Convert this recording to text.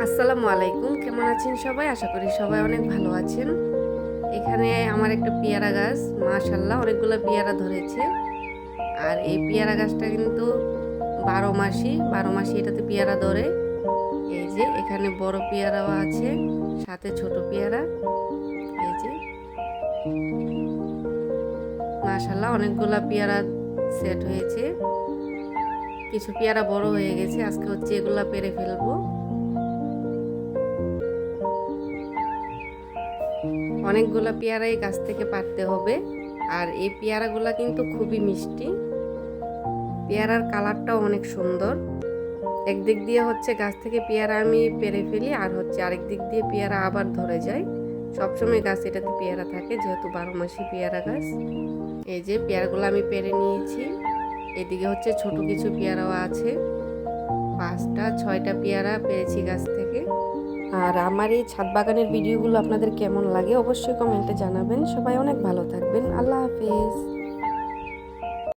আসসালামু আলাইকুম, কেমন আছেন সবাই? আশা করি সবাই অনেক ভালো আছেন। এখানে আমার একটা পেয়ারা গাছ, মাশাআল্লাহ অনেকগুলো পেয়ারা ধরেছে। আর এই পেয়ারা গাছটা কিন্তু 12 মাসই এটাতে পেয়ারা ধরে। এই যে এখানে বড় পেয়ারাও আছে, সাথে ছোট পেয়ারা। এই যে মাশাআল্লাহ অনেকগুলা পেয়ারা সেট হয়েছে। কিছু পেয়ারা বড় হয়ে গেছে, আজকে হচ্ছে এগুলা পেড়ে ফেলবো। অনেকগুলা পেয়ারাই গাছ থেকে পাড়তে হবে। আর এই পেয়ারাগুলা কিন্তু খুবই মিষ্টি। পেয়ারার কালারটাও অনেক সুন্দর। একদিক দিয়ে হচ্ছে গাছ থেকে পেয়ারা আমি পেড়ে ফেলি, আর হচ্ছে আরেক দিক দিয়ে পেয়ারা আবার ধরে যায়। সবসময় গাছ এটাতে পেয়ারা থাকে, যেহেতু 12 মাসি পেয়ারা গাছ। এই যে পেয়ারাগুলো আমি পেড়ে নিয়েছি। এদিকে হচ্ছে ছোট কিছু পেয়ারাও আছে। 5টা 6টা পেয়ারা পেরেছি গাছ থেকে। আর আমার এই ছাদ বাগানের ভিডিওগুলো আপনাদের কেমন লাগে অবশ্যই কমেন্টে জানাবেন। সবাই অনেক ভালো থাকবেন। আল্লাহ হাফেজ।